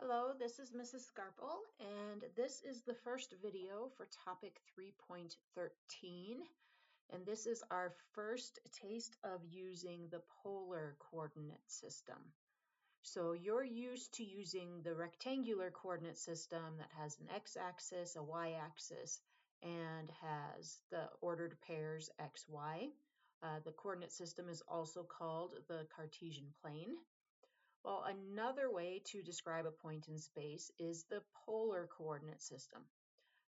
Hello, this is Mrs. Scarpel, and this is the first video for topic 3.13, and this is our first taste of using the polar coordinate system. So you're used to using the rectangular coordinate system that has an x-axis, a y-axis, and has the ordered pairs x, y. The coordinate system is also called the Cartesian plane. Well, another way to describe a point in space is the polar coordinate system.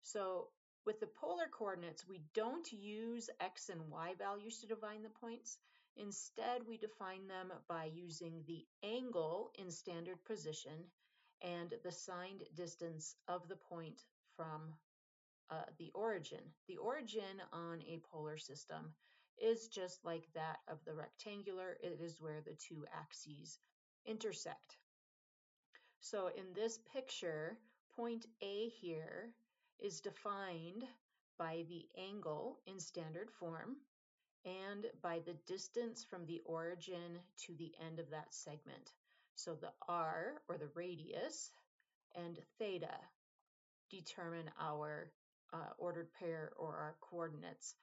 So with the polar coordinates, we don't use x and y values to define the points. Instead, we define them by using the angle in standard position and the signed distance of the point from the origin. The origin on a polar system is just like that of the rectangular. It is where the two axes intersect. So in this picture, point A here is defined by the angle in standard form and by the distance from the origin to the end of that segment. So the r, or the radius, and theta determine our ordered pair or our coordinates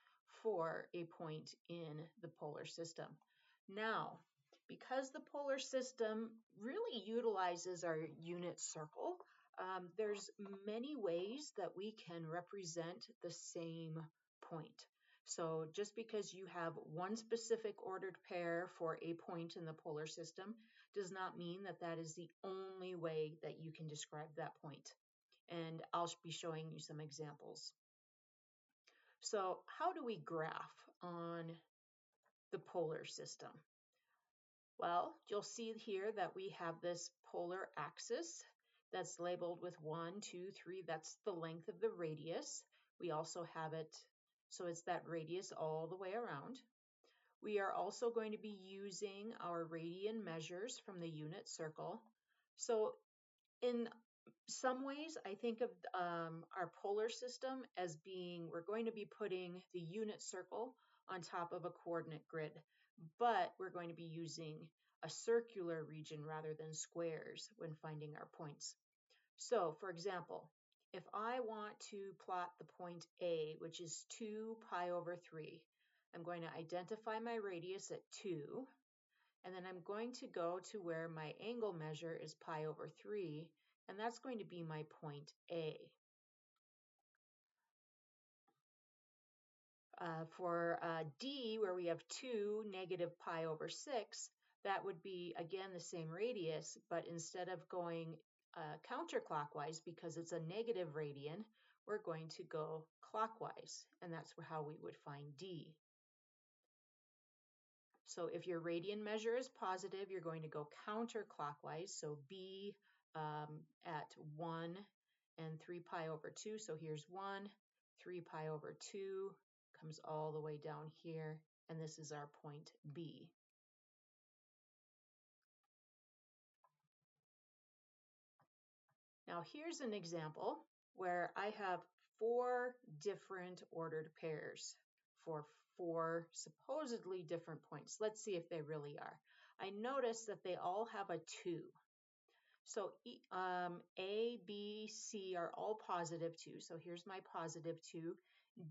for a point in the polar system. Now, because the polar system really utilizes our unit circle, there's many ways that we can represent the same point. So just because you have one specific ordered pair for a point in the polar system does not mean that that is the only way that you can describe that point. And I'll be showing you some examples. So how do we graph on the polar system? Well, you'll see here that we have this polar axis that's labeled with 1, 2, 3. That's the length of the radius. We also have it, so it's that radius all the way around. We are also going to be using our radian measures from the unit circle. So in some ways, I think of our polar system as being, we're going to be putting the unit circle on top of a coordinate grid, but we're going to be using a circular region rather than squares when finding our points. So, for example, if I want to plot the point A, which is 2 pi over 3, I'm going to identify my radius at 2, and then I'm going to go to where my angle measure is pi over 3, and that's going to be my point A. For D, where we have 2, negative pi over 6, that would be, again, the same radius, but instead of going counterclockwise, because it's a negative radian, we're going to go clockwise, and that's how we would find D. So if your radian measure is positive, you're going to go counterclockwise. So B at 1 and 3 pi over 2. So here's 1, 3 pi over 2 comes all the way down here, and this is our point B. Now here's an example where I have 4 different ordered pairs for 4 supposedly different points. Let's see if they really are. I notice that they all have a 2. So A, B, C are all positive 2. So here's my positive 2.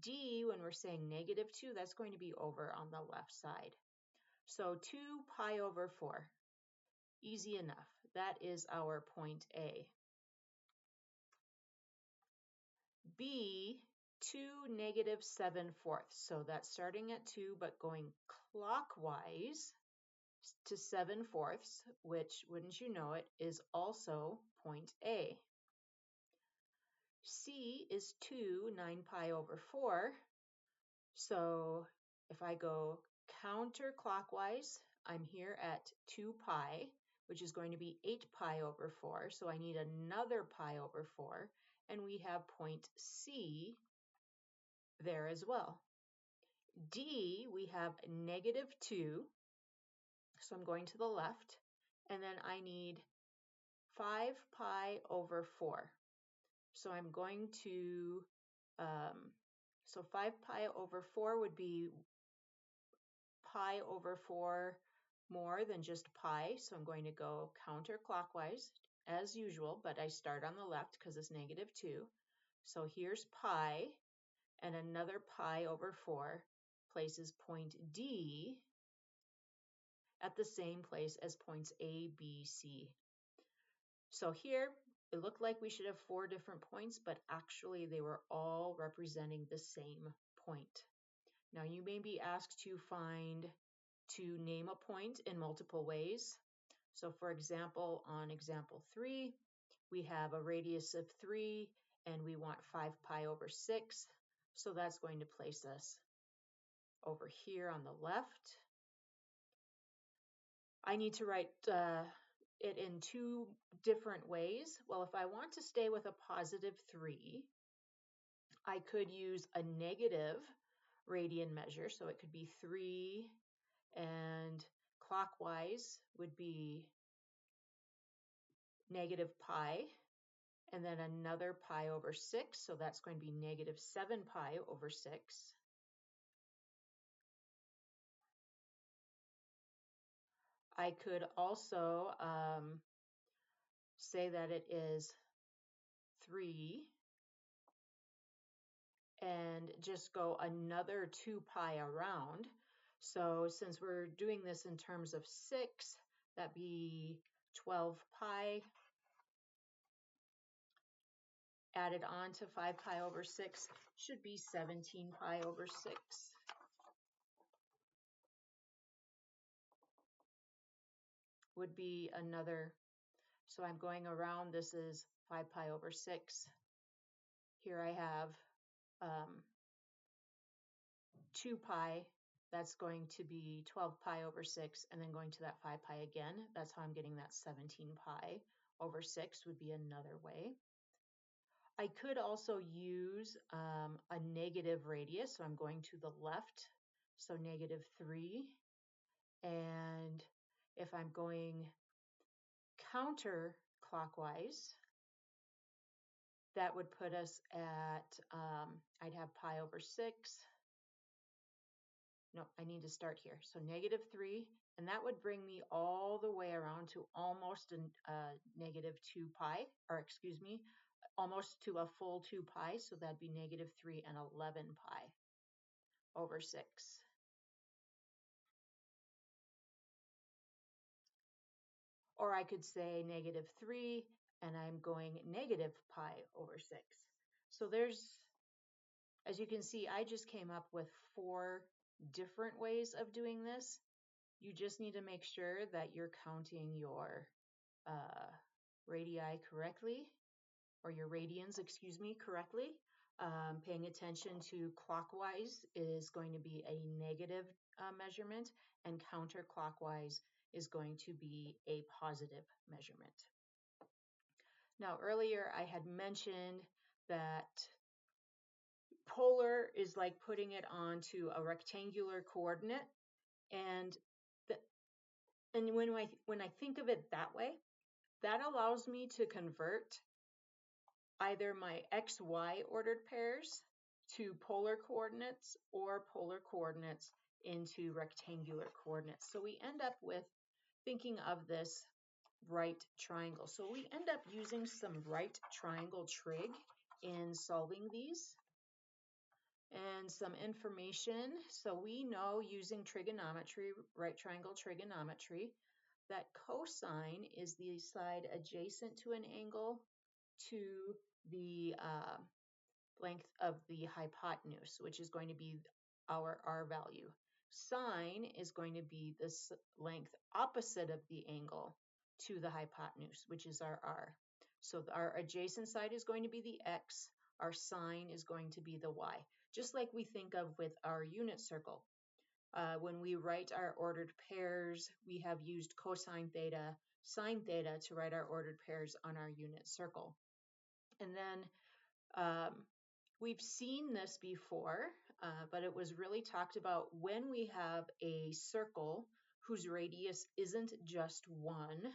D, when we're saying negative 2, that's going to be over on the left side. So 2 pi over 4. Easy enough. That is our point A. B, 2, negative 7/4. So that's starting at 2, but going clockwise to 7/4, which, wouldn't you know it, is also point A. C is 2, 9 pi over 4. So if I go counterclockwise, I'm here at 2 pi, which is going to be 8 pi over 4. So I need another pi over 4. And we have point C there as well. D, we have negative 2. So I'm going to the left. And then I need 5 pi over 4. So I'm going to, so 5 pi over 4 would be pi over 4 more than just pi. So I'm going to go counterclockwise as usual, but I start on the left because it's negative 2. So here's pi, and another pi over 4 places point D at the same place as points A, B, C. So here, it looked like we should have 4 different points, but actually they were all representing the same point. Now you may be asked to name a point in multiple ways. So for example, on example 3, we have a radius of 3 and we want 5 pi over 6. So that's going to place us over here on the left. I need to write it in 2 different ways. Well, if I want to stay with a positive 3, I could use a negative radian measure. So it could be 3, and clockwise would be negative pi, and then another pi over 6. So that's going to be negative 7 pi over 6. I could also say that it is 3 and just go another 2 pi around. So since we're doing this in terms of 6, that'd be 12 pi added on to 5 pi over 6 should be 17 pi over 6. Would be another, so I'm going around, this is 5 pi over 6. Here I have 2 pi, that's going to be 12 pi over 6, and then going to that 5 pi again. That's how I'm getting that 17 pi over 6 would be another way. I could also use a negative radius, so I'm going to the left, so negative 3. And if I'm going counterclockwise, that would put us at, I'd have pi over 6. No, I need to start here. So negative 3, and that would bring me all the way around to almost a negative 2 pi, or excuse me, almost to a full 2 pi, so that'd be negative 3 and 11 pi over 6. Or I could say negative 3, and I'm going negative pi over 6. So there's, as you can see, I just came up with 4 different ways of doing this. You just need to make sure that you're counting your radii correctly, or your radians, excuse me, correctly. Paying attention to clockwise is going to be a negative measurement, and counterclockwise is going to be a positive measurement. Now, earlier I had mentioned that polar is like putting it onto a rectangular coordinate, and when I think of it that way, that allows me to convert either my XY ordered pairs to polar coordinates or polar coordinates into rectangular coordinates. So we end up with thinking of this right triangle. So we end up using some right triangle trig in solving these. And some information. So we know using trigonometry, right triangle trigonometry, that cosine is the side adjacent to an angle to the length of the hypotenuse, which is going to be our R value. Sine is going to be the length opposite of the angle to the hypotenuse, which is our R. So our adjacent side is going to be the X, our sine is going to be the Y. Just like we think of with our unit circle. When we write our ordered pairs, we have used cosine theta, sine theta to write our ordered pairs on our unit circle. And then we've seen this before, but it was really talked about when we have a circle whose radius isn't just 1,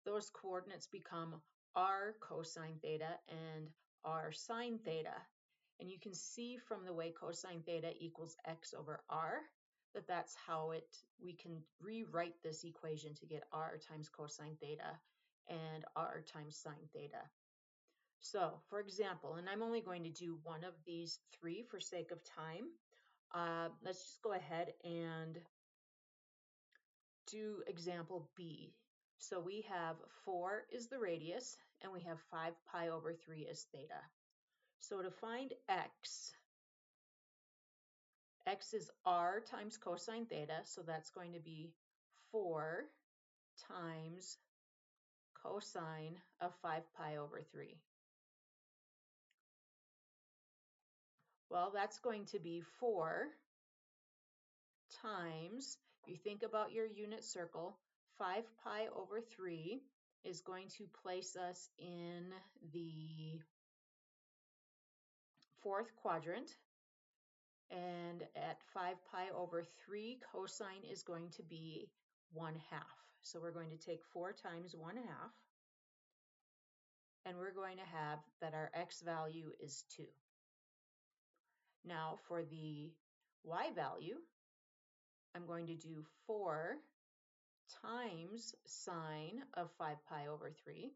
those coordinates become r cosine theta and r sine theta. And you can see from the way cosine theta equals x over r that that's how we can rewrite this equation to get r times cosine theta. and r times sine theta. So, for example, and I'm only going to do one of these three for sake of time. Let's just go ahead and do example B. So we have 4 is the radius, and we have 5 pi over 3 is theta. So to find x is r times cosine theta, so that's going to be 4 times cosine of 5 pi over 3. Well, that's going to be 4 times, if you think about your unit circle, 5 pi over 3 is going to place us in the fourth quadrant. And at 5 pi over 3, cosine is going to be 1/2. So we're going to take 4 times 1/2, and we're going to have that our x value is 2. Now for the y value, I'm going to do 4 times sine of 5 pi over 3.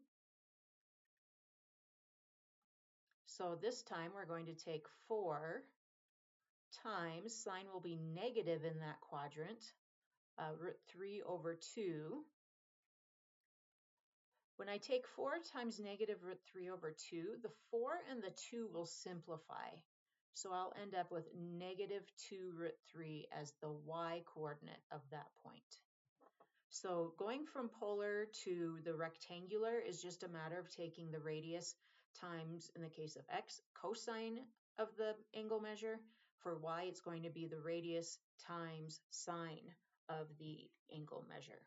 So this time we're going to take 4 times, sine will be negative in that quadrant, root 3 over 2. When I take 4 times negative root 3 over 2, the 4 and the 2 will simplify. So I'll end up with negative 2 root 3 as the y coordinate of that point. So going from polar to the rectangular is just a matter of taking the radius times, in the case of x, cosine of the angle measure. For y, it's going to be the radius times sine of the angle measure.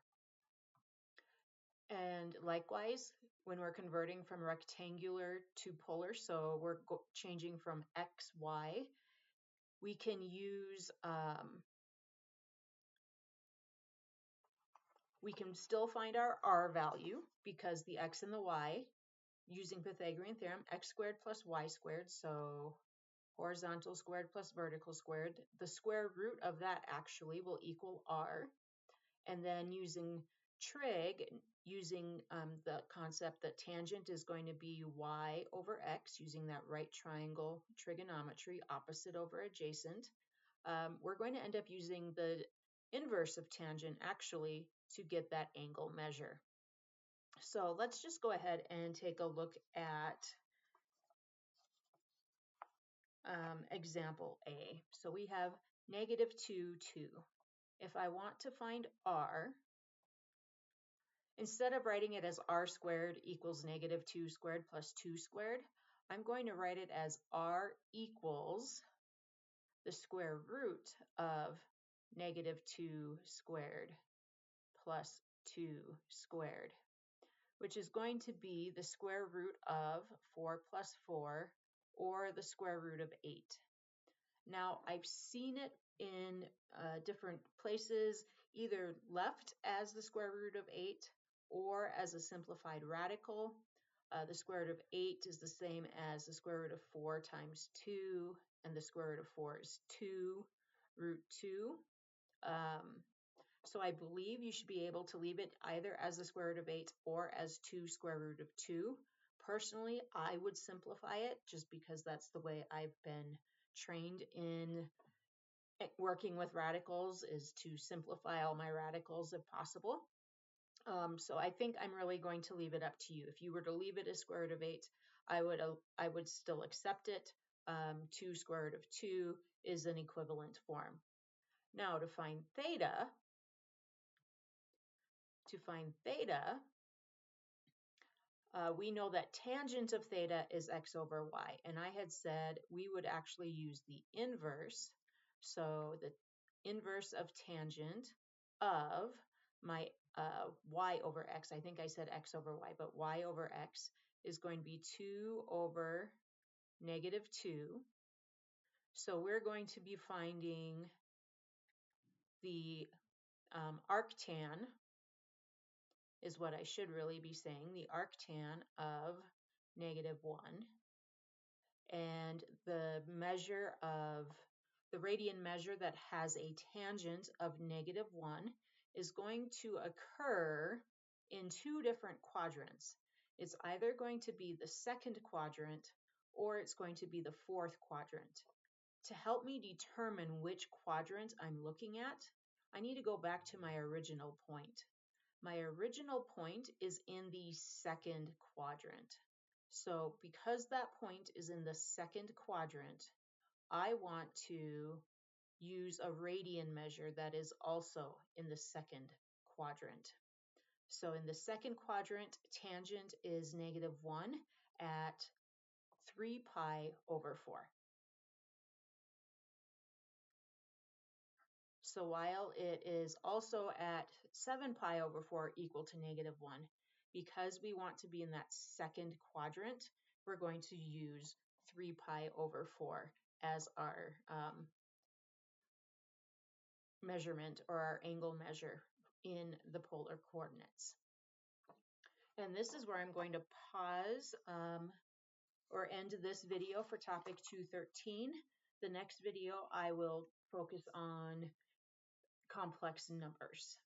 And likewise, when we're converting from rectangular to polar, so we're changing from x, y, we can use, we can still find our r value because the x and the y, using Pythagorean theorem, x squared plus y squared, so horizontal squared plus vertical squared, the square root of that actually will equal r. And then using trig, using the concept that tangent is going to be y over x, using that right triangle trigonometry, opposite over adjacent, we're going to end up using the inverse of tangent actually to get that angle measure. So let's just go ahead and take a look at example A. So we have negative 2, 2. If I want to find r, instead of writing it as r squared equals negative 2 squared plus 2 squared, I'm going to write it as r equals the square root of negative 2 squared plus 2 squared, which is going to be the square root of 4 plus 4, or the square root of 8. Now, I've seen it in different places, either left as the square root of 8 or as a simplified radical. The square root of 8 is the same as the square root of 4 times 2, and the square root of 4 is 2 root 2. So I believe you should be able to leave it either as the square root of 8 or as 2 square root of 2. Personally, I would simplify it just because that's the way I've been trained in working with radicals, is to simplify all my radicals if possible. So I think I'm really going to leave it up to you. If you were to leave it as square root of 8, I would still accept it. 2 square root of 2 is an equivalent form. Now to find theta, we know that tangent of theta is x over y, and I had said we would actually use the inverse. So the inverse of tangent of my y over x, I think I said x over y, but y over x is going to be 2 over negative 2. So we're going to be finding the arctan, is what I should really be saying, the arctan of negative 1. And the measure of the radian measure that has a tangent of negative 1 is going to occur in two different quadrants. It's either going to be the second quadrant or it's going to be the fourth quadrant. To help me determine which quadrant I'm looking at, I need to go back to my original point. My original point is in the second quadrant. So because that point is in the second quadrant, I want to use a radian measure that is also in the second quadrant. So in the second quadrant, tangent is -1 at 3 pi over 4. So while it is also at 7 pi over 4 equal to -1, because we want to be in that second quadrant, we're going to use 3 pi over 4 as our measurement or our angle measure in the polar coordinates. And this is where I'm going to pause or end this video for topic 213. The next video I will focus on complex numbers.